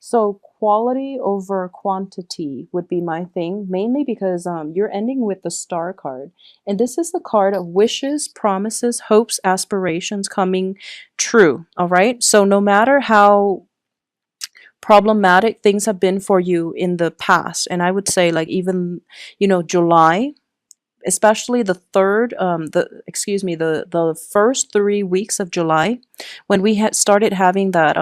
So quality over quantity would be my thing, mainly because you're ending with the star card. And this is the card of wishes, promises, hopes, aspirations coming true. All right. So no matter how problematic things have been for you in the past, and I would say like even, July, especially the third the excuse me the first 3 weeks of July, when we had started having that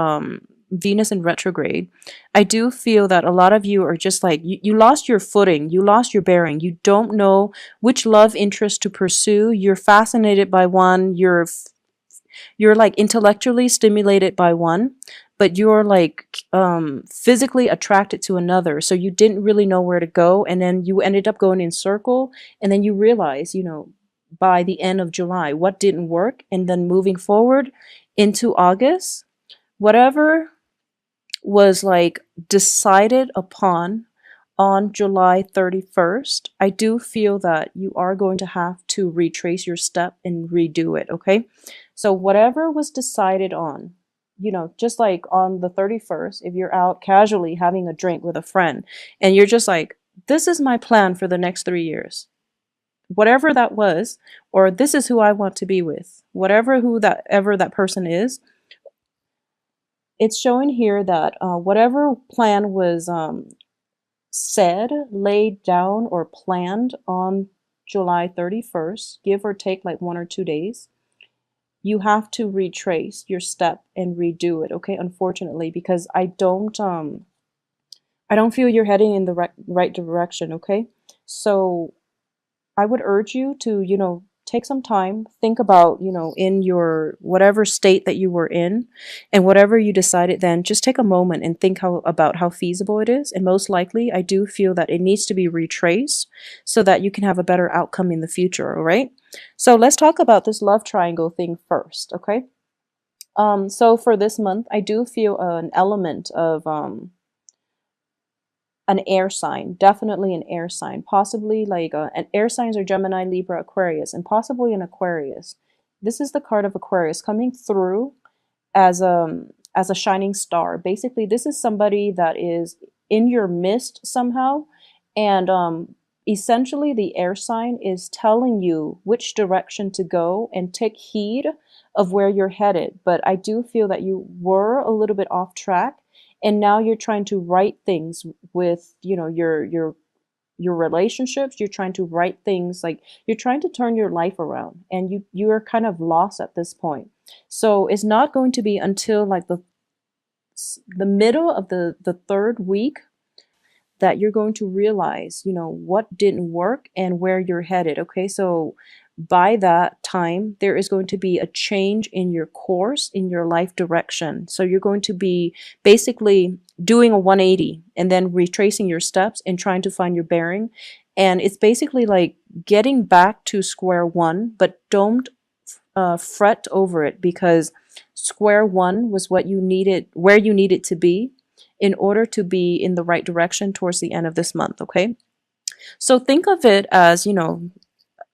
Venus in retrograde. I do feel that a lot of you are just like you lost your footing, you lost your bearing, you don't know which love interest to pursue. You're fascinated by one, you're like intellectually stimulated by one, but you're like physically attracted to another, so you didn't really know where to go, and then you ended up going in circle, and then you realize, by the end of July what didn't work, and then moving forward into August, whatever was like decided upon on July 31st, I do feel that you are going to have to retrace your step and redo it, okay? So, whatever was decided on, just like on the 31st, if you're out casually having a drink with a friend and you're just like, this is my plan for the next 3 years, whatever that was, or this is who I want to be with, whatever who that ever that person is, it's showing here that whatever plan was said, laid down, or planned on July 31st, give or take like 1 or 2 days, you have to retrace your step and redo it, okay? Unfortunately, because I don't feel you're heading in the right direction, okay? So I would urge you to, take some time, think about, in your whatever state that you were in, and whatever you decided then, just take a moment and think about how feasible it is. And most likely, I do feel that it needs to be retraced so that you can have a better outcome in the future, all right? So let's talk about this love triangle thing first, okay? So for this month, I do feel an element of an air sign, definitely an air sign, possibly like an air signs are Gemini, Libra, Aquarius, and possibly an Aquarius. This is the card of Aquarius coming through as a shining star. Basically, this is somebody that is in your midst somehow, and essentially the air sign is telling you which direction to go and take heed of where you're headed. But I do feel that you were a little bit off track, and now you're trying to right things with your relationships. You're trying to right things, like you're trying to turn your life around, and you're kind of lost at this point. So it's not going to be until like the middle of the third week that you're going to realize, what didn't work and where you're headed. Okay, so by that time, there is going to be a change in your course, in your life direction. So you're going to be basically doing a 180 and then retracing your steps and trying to find your bearing. And it's basically like getting back to square one, but don't fret over it, because square one was what you needed, where you needed to be in order to be in the right direction towards the end of this month, okay? So think of it as,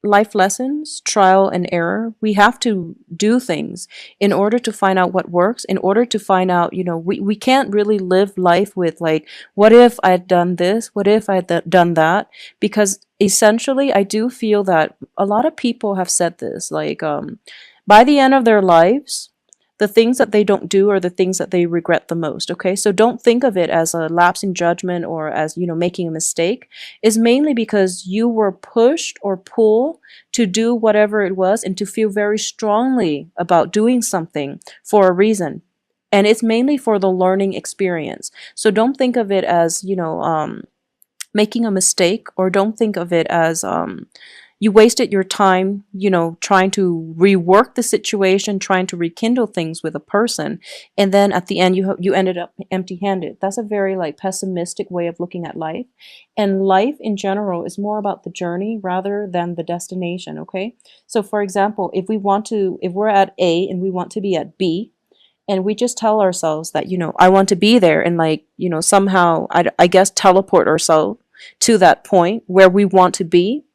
life lessons, trial and error. We have to do things in order to find out what works, in order to find out, we can't really live life with like, what if I'd done this? What if I'd done that? Because essentially, I do feel that a lot of people have said this, like, by the end of their lives, the things that they don't do are the things that they regret the most, okay? So don't think of it as a lapse in judgment or as, making a mistake. It's mainly because you were pushed or pulled to do whatever it was and to feel very strongly about doing something for a reason. And it's mainly for the learning experience. So don't think of it as, making a mistake, or don't think of it as you wasted your time, trying to rework the situation, trying to rekindle things with a person, and then at the end you ended up empty-handed. That's a very like pessimistic way of looking at life. And life in general is more about the journey rather than the destination, okay? So for example, if we're at A and we want to be at B, and we just tell ourselves that, I want to be there, and like, somehow I guess teleport ourselves to that point where we want to be,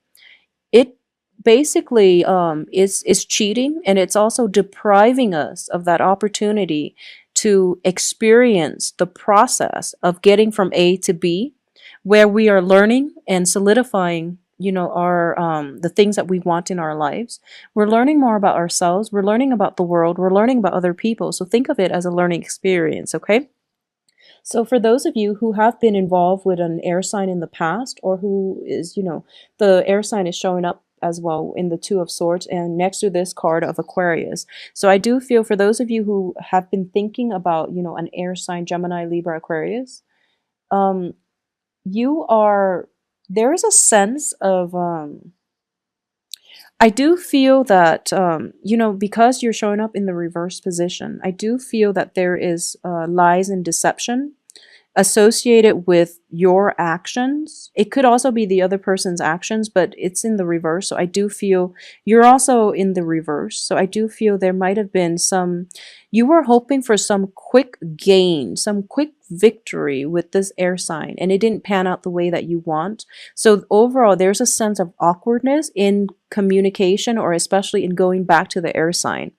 it basically is cheating, and it's also depriving us of that opportunity to experience the process of getting from A to B, where we are learning and solidifying, our the things that we want in our lives. We're learning more about ourselves, we're learning about the world, we're learning about other people. So think of it as a learning experience, okay? So for those of you who have been involved with an air sign in the past, or who is, the air sign is showing up as well in the Two of Swords and next to this card of Aquarius. So I do feel for those of you who have been thinking about, an air sign, Gemini, Libra, Aquarius, um, you are, there is a sense of, I do feel that, because you're showing up in the reverse position, I do feel that there is lies and deception associated with your actions. It could also be the other person's actions, but it's in the reverse. So I do feel you're also in the reverse. So I do feel there might have been you were hoping for some quick gain, some quick victory with this air sign, and it didn't pan out the way that you want. So overall, there's a sense of awkwardness in communication, or especially in going back to the air sign.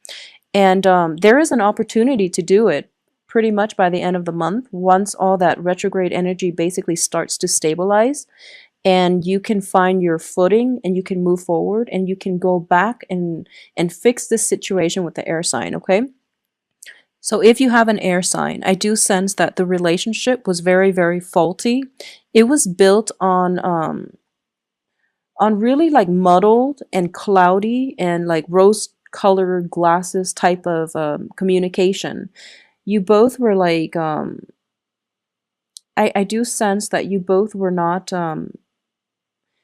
And there is an opportunity to do it pretty much by the end of the month, once all that retrograde energy basically starts to stabilize, and you can find your footing and you can move forward and you can go back and fix this situation with the air sign, okay? So if you have an air sign, I do sense that the relationship was very, very faulty. It was built on really like muddled and cloudy and like rose colored glasses type of communication. You both were like, I do sense that you both were not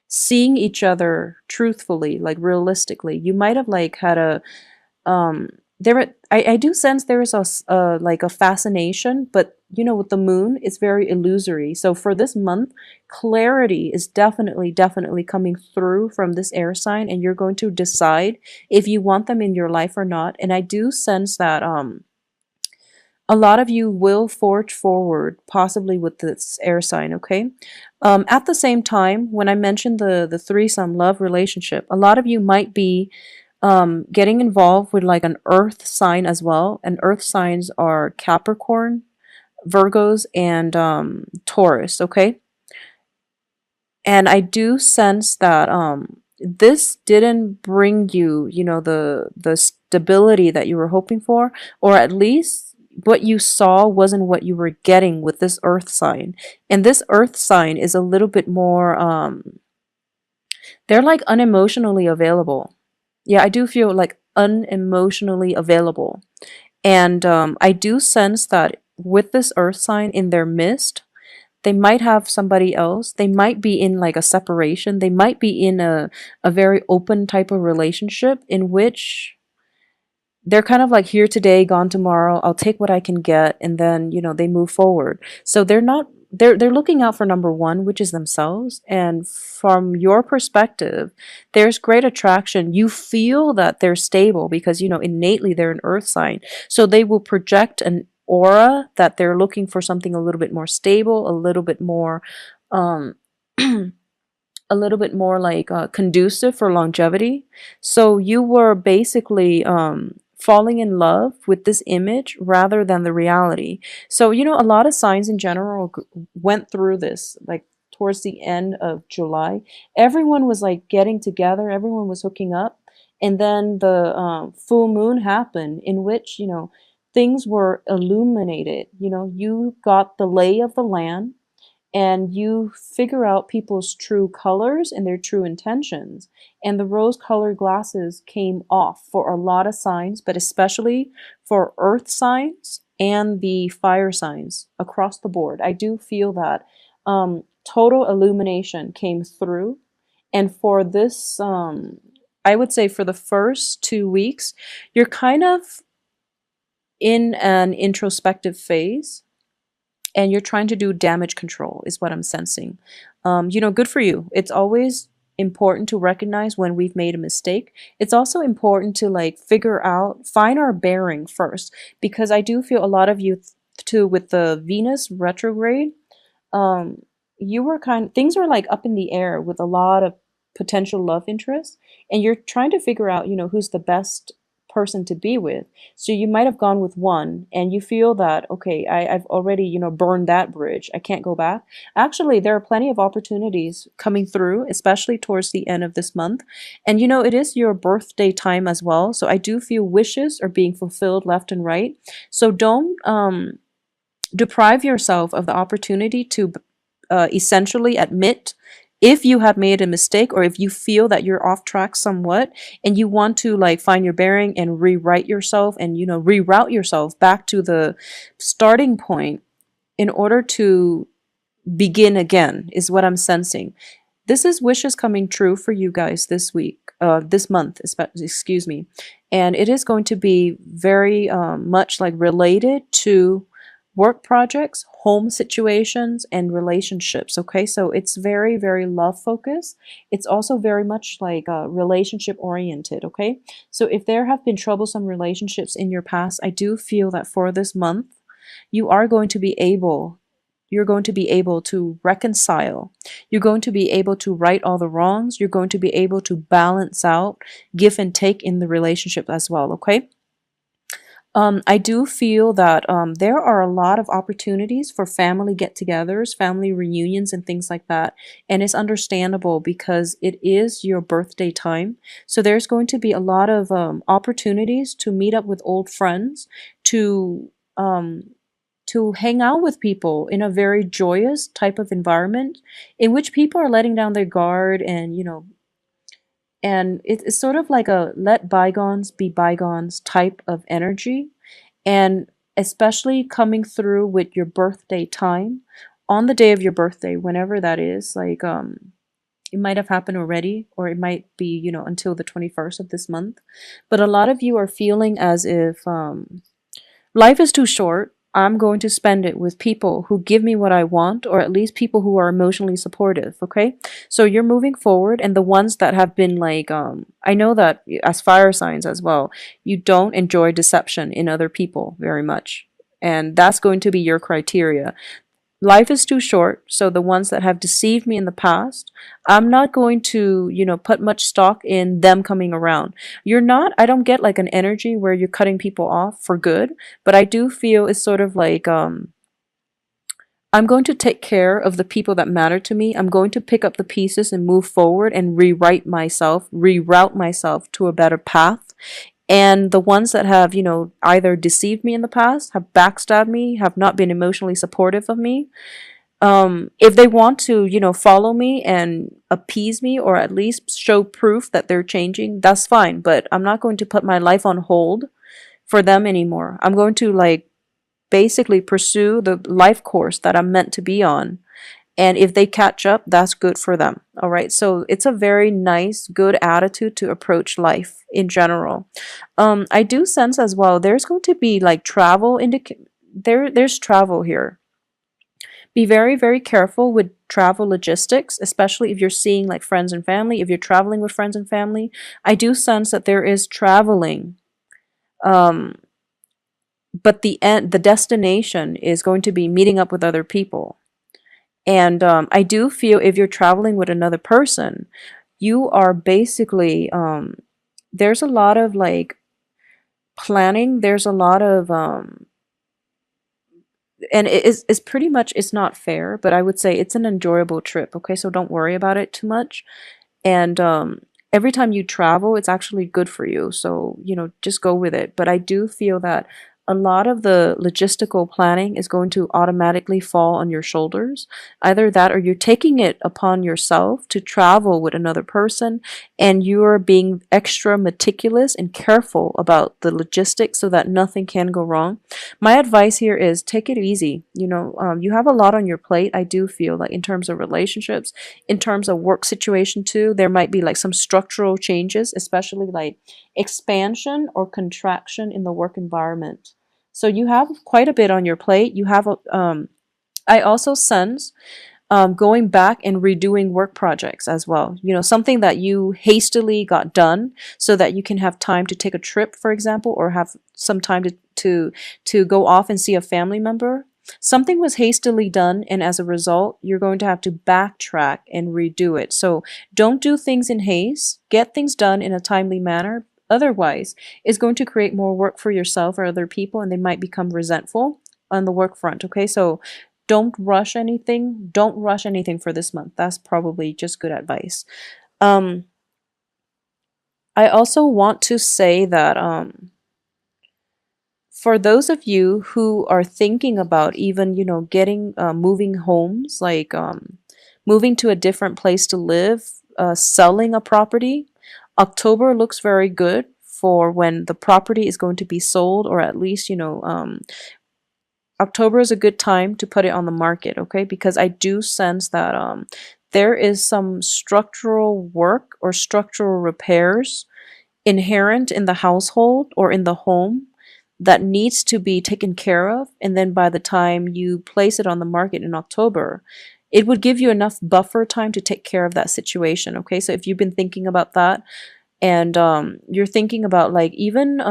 seeing each other truthfully, like realistically. You might have like had a um I do sense there is like a fascination, but with the moon it's very illusory. So for this month, clarity is definitely coming through from this air sign, and you're going to decide if you want them in your life or not. And I do sense that a lot of you will forge forward, possibly with this air sign, okay? At the same time, when I mentioned the threesome love relationship, a lot of you might be getting involved with like an earth sign as well. And earth signs are Capricorn, Virgos, and Taurus, okay? And I do sense that this didn't bring you, the stability that you were hoping for, or at least what you saw wasn't what you were getting with this earth sign. And this earth sign is a little bit more they're like unemotionally available. Yeah, I do feel like unemotionally available. And I do sense that with this earth sign in their midst, they might have somebody else. They might be in like a separation. They might be in a very open type of relationship in which they're kind of like here today, gone tomorrow. I'll take what I can get, and then they move forward. So they're looking out for number one, which is themselves. And from your perspective, there's great attraction. You feel that they're stable because innately they're an earth sign. So they will project an aura that they're looking for something a little bit more stable, a little bit more um a little bit more like conducive for longevity. So you were basically falling in love with this image rather than the reality. So, a lot of signs in general went through this, like towards the end of July. Everyone was like getting together, everyone was hooking up. And then the full moon happened, in which, things were illuminated. You got the lay of the land, and you figure out people's true colors and their true intentions. And the rose colored glasses came off for a lot of signs, but especially for earth signs and the fire signs across the board. I do feel that total illumination came through. And for this, I would say for the first 2 weeks, you're kind of in an introspective phase, and you're trying to do damage control is what I'm sensing. Good for you. It's always important to recognize when we've made a mistake. It's also important to like find our bearing first, because I do feel a lot of you too with the Venus retrograde, um, things were like up in the air with a lot of potential love interest, and you're trying to figure out, who's the best person to be with. So you might have gone with one and you feel that, okay, I've already, burned that bridge. I can't go back. Actually, there are plenty of opportunities coming through, especially towards the end of this month. And it is your birthday time as well. So I do feel wishes are being fulfilled left and right. So don't deprive yourself of the opportunity to essentially admit if you have made a mistake, or if you feel that you're off track somewhat and you want to like find your bearing and rewrite yourself and reroute yourself back to the starting point in order to begin again, is what I'm sensing. This is wishes coming true for you guys this week, this month, excuse me. And it is going to be very much like related to work projects, home situations, and relationships. Okay, so it's very, very love focused. It's also very much like relationship oriented. Okay, so if there have been troublesome relationships in your past, I do feel that for this month, you are going to be able you're going to be able to reconcile. You're going to be able to right all the wrongs. You're going to be able to balance out give and take in the relationship as well. Okay. I do feel that there are a lot of opportunities for family get-togethers, family reunions, and things like that. And it's understandable because it is your birthday time. So there's going to be a lot of opportunities to meet up with old friends, to hang out with people in a very joyous type of environment in which people are letting down their guard, and it's sort of like a let bygones be bygones type of energy. And especially coming through with your birthday time, on the day of your birthday, whenever that is, like it might have happened already, or it might be, until the 21st of this month. But a lot of you are feeling as if life is too short. I'm going to spend it with people who give me what I want, or at least people who are emotionally supportive. Okay. So you're moving forward, and the ones that have been like, I know that as fire signs as well, you don't enjoy deception in other people very much. And that's going to be your criteria. Life is too short, so the ones that have deceived me in the past, I'm not going to, put much stock in them coming around. I don't get like an energy where you're cutting people off for good, but I do feel it's sort of like, I'm going to take care of the people that matter to me. I'm going to pick up the pieces and move forward and reroute myself to a better path. And the ones that have, either deceived me in the past, have backstabbed me, have not been emotionally supportive of me, if they want to, follow me and appease me, or at least show proof that they're changing, that's fine. But I'm not going to put my life on hold for them anymore. I'm going to like basically pursue the life course that I'm meant to be on. And if they catch up, that's good for them. All right. So it's a very nice, good attitude to approach life in general. I do sense as well, there's going to be like travel there's travel here. Be very, very careful with travel logistics, especially if you're seeing like friends and family, if you're traveling with friends and family. I do sense that there is traveling. Um, but the destination is going to be meeting up with other people. And I do feel if you're traveling with another person, you are basically, there's a lot of like planning, there's a lot of, and it's pretty much, it's not fair, but I would say it's an enjoyable trip. Okay, so don't worry about it too much. And every time you travel, it's actually good for you. So, just go with it. But I do feel that a lot of the logistical planning is going to automatically fall on your shoulders. Either that, or you're taking it upon yourself to travel with another person, and you're being extra meticulous and careful about the logistics so that nothing can go wrong. My advice here is take it easy. You have a lot on your plate. I do feel like in terms of relationships, in terms of work situation too, there might be like some structural changes, especially like expansion or contraction in the work environment. So you have quite a bit on your plate. I also sense going back and redoing work projects as well. Something that you hastily got done so that you can have time to take a trip, for example, or have some time to go off and see a family member. Something was hastily done, and as a result, you're going to have to backtrack and redo it. So don't do things in haste. Get things done in a timely manner. otherwise is going to create more work for yourself or other people, and they might become resentful on the work front. Okay, so don't rush anything. Don't rush anything for this month. That's probably just good advice. Um, I also want to say that for those of you who are thinking about even, getting moving homes, like moving to a different place to live, selling a property, October looks very good for when the property is going to be sold, or at least, October is a good time to put it on the market, okay? Because I do sense that there is some structural work or structural repairs inherent in the household or in the home that needs to be taken care of. And then by the time you place it on the market in October, it would give you enough buffer time to take care of that situation. Okay, so if you've been thinking about that, and you're thinking about, like, even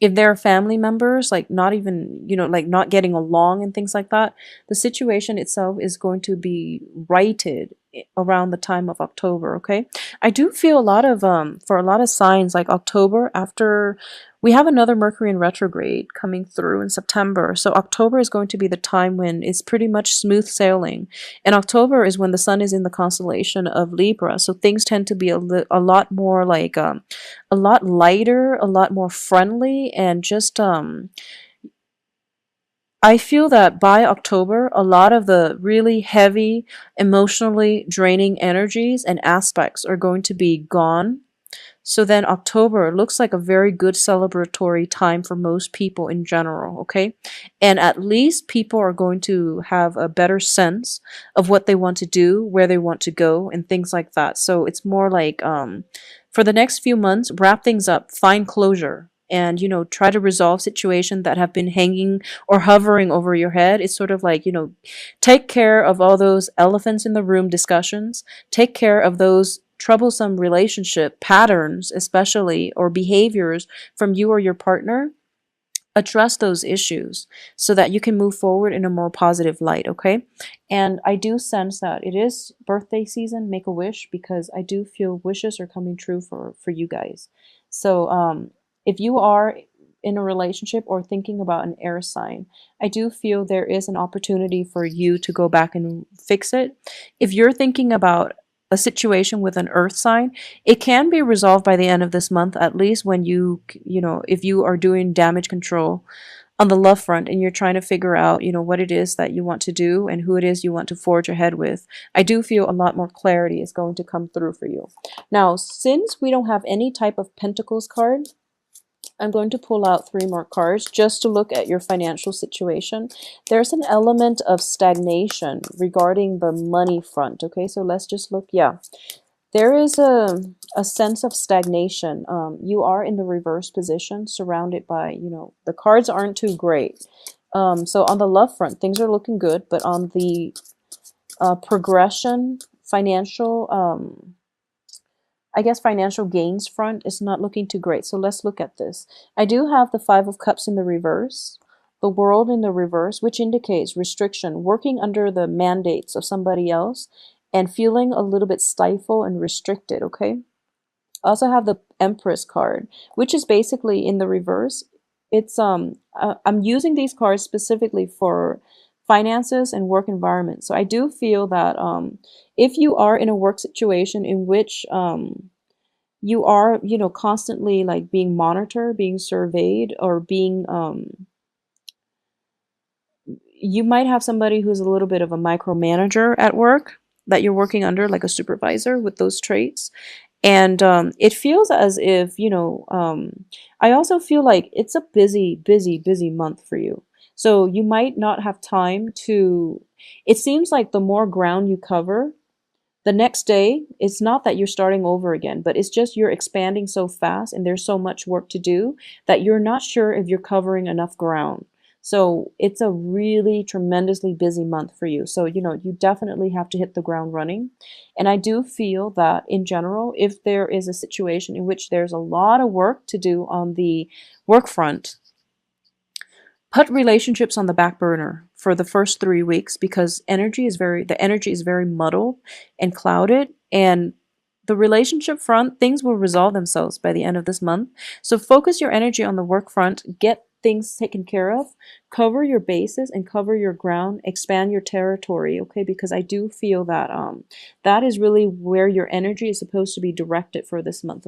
if there are family members like not even, like not getting along and things like that, the situation itself is going to be righted around the time of October. Okay, I do feel a lot of for a lot of signs, like October, after we have another Mercury in retrograde coming through in September, so October is going to be the time when it's pretty much smooth sailing. And October is when the sun is in the constellation of Libra, so things tend to be a lot more like a lot lighter, a lot more friendly, and just I feel that by October, a lot of the really heavy, emotionally draining energies and aspects are going to be gone. So then October looks like a very good celebratory time for most people in general, okay? And at least people are going to have a better sense of what they want to do, where they want to go, and things like that. So it's more like for the next few months, wrap things up, find closure, and try to resolve situations that have been hanging or hovering over your head. It's sort of like, take care of all those elephants in the room discussions, take care of those troublesome relationship patterns, especially, or behaviors from you or your partner. Address those issues so that you can move forward in a more positive light, okay? And I do sense that it is birthday season, make a wish, because I do feel wishes are coming true for you guys. So if you are in a relationship or thinking about an air sign, I do feel there is an opportunity for you to go back and fix it. If you're thinking about a situation with an earth sign, it can be resolved by the end of this month, at least when if you are doing damage control on the love front and you're trying to figure out, what it is that you want to do and who it is you want to forge ahead with. I do feel a lot more clarity is going to come through for you. Now, since we don't have any type of Pentacles card, I'm going to pull out 3 more cards just to look at your financial situation. There's an element of stagnation regarding the money front. Okay, so let's just look. Yeah, there is a sense of stagnation. You are in the reverse position, surrounded by, the cards aren't too great. So on the love front, things are looking good, but on the progression, financial, I guess financial gains front is not looking too great. So let's look at this. I do have the 5 of Cups in the reverse, the World in the reverse, which indicates restriction, working under the mandates of somebody else and feeling a little bit stifled and restricted, okay? I also have the Empress card, which is basically in the reverse. It's I'm using these cards specifically for finances and work environment. So I do feel that if you are in a work situation in which you are, constantly like being monitored, being surveyed, or being you might have somebody who's a little bit of a micromanager at work that you're working under, like a supervisor with those traits. And it feels as if, I also feel like it's a busy, busy, busy month for you. So you might not have time to, it seems like the more ground you cover, the next day, it's not that you're starting over again, but it's just you're expanding so fast and there's so much work to do that you're not sure if you're covering enough ground. So it's a really tremendously busy month for you. So, you definitely have to hit the ground running. And I do feel that in general, if there is a situation in which there's a lot of work to do on the work front, put relationships on the back burner for the first 3 weeks, because the energy is very muddled and clouded, and The relationship front, things will resolve themselves by the end of this month. So focus your energy on the work front, get things taken care of, cover your bases and cover your ground, expand your territory, okay? Because I do feel that that is really where your energy is supposed to be directed for this month.